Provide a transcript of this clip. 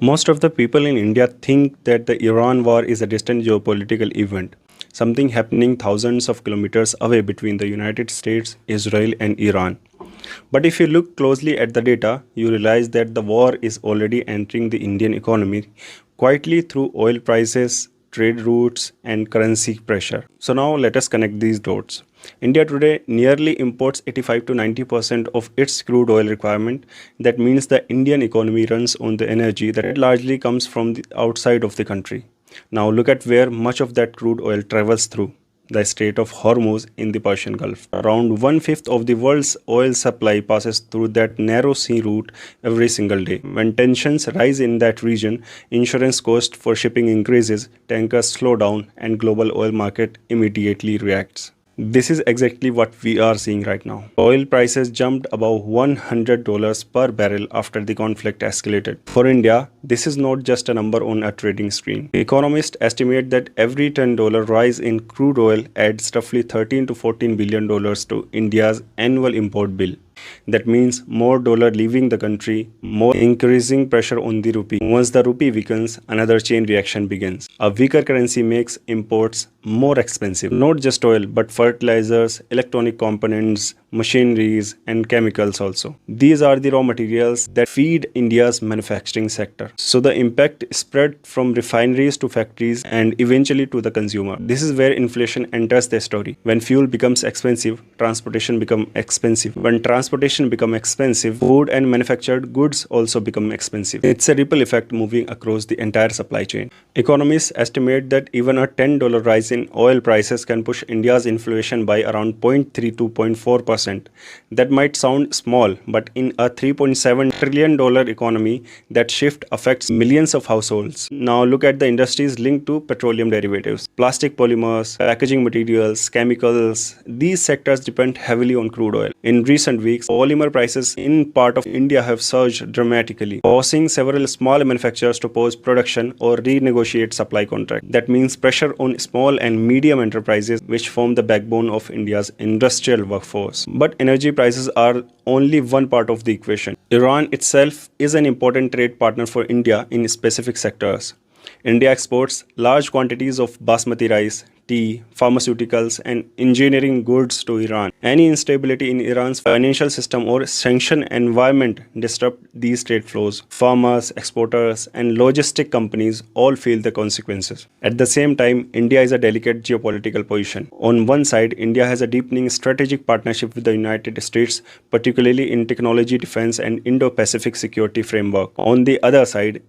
Most of the people in India think that the Iran war is a distant geopolitical event, something happening thousands of kilometers away between the United States, Israel, and Iran. But if you look closely at the data, you realize that the war is already entering the Indian economy quietly through oil prices, trade routes, and currency pressure. So now let us connect these dots. India today nearly imports 85 to 90% of its crude oil requirement. That means the Indian economy runs on the energy that largely comes from the outside of the country. Now look at where much of that crude oil travels through the Strait of Hormuz in the Persian Gulf. Around one-fifth of the world's oil supply passes through that narrow sea route every single day. When tensions rise in that region, insurance cost for shipping increases, tankers slow down, and global oil market immediately reacts. This is exactly what we are seeing right now. Oil prices jumped above $100 per barrel after the conflict escalated. For India, this is not just a number on a trading screen. Economists estimate that every $10 rise in crude oil adds roughly $13 to $14 billion to India's annual import bill. That means more dollar leaving the country, more increasing pressure on the rupee. Once the rupee weakens, another chain reaction begins. A weaker currency makes imports more expensive. Not just oil, but fertilizers, electronic components, machineries, and chemicals also. These are the raw materials that feed India's manufacturing sector. So the impact spread from refineries to factories and eventually to the consumer. This is where inflation enters the story. When fuel becomes expensive, transportation becomes expensive. When transportation becomes expensive, food and manufactured goods also become expensive. It's a ripple effect moving across the entire supply chain. Economists estimate that even a $10 rise in oil prices can push India's inflation by around 0.3 to 0.4%. That might sound small, but in a $3.7 trillion economy, that shift affects millions of households. Now look at the industries linked to petroleum derivatives. Plastic polymers, packaging materials, chemicals, these sectors depend heavily on crude oil. In recent weeks, polymer prices in part of India have surged dramatically, forcing several small manufacturers to pause production or renegotiate supply contracts. That means pressure on small and medium enterprises, which form the backbone of India's industrial workforce. But energy prices are only one part of the equation. Iran itself is an important trade partner for India in specific sectors. India exports large quantities of basmati rice, tea, pharmaceuticals, and engineering goods to Iran. Any instability in Iran's financial system or sanction environment disrupt these trade flows. Farmers, exporters, and logistic companies all feel the consequences. At the same time, India is a delicate geopolitical position. On one side, India has a deepening strategic partnership with the United States, particularly in technology, defense, and Indo-Pacific security framework. On the other side,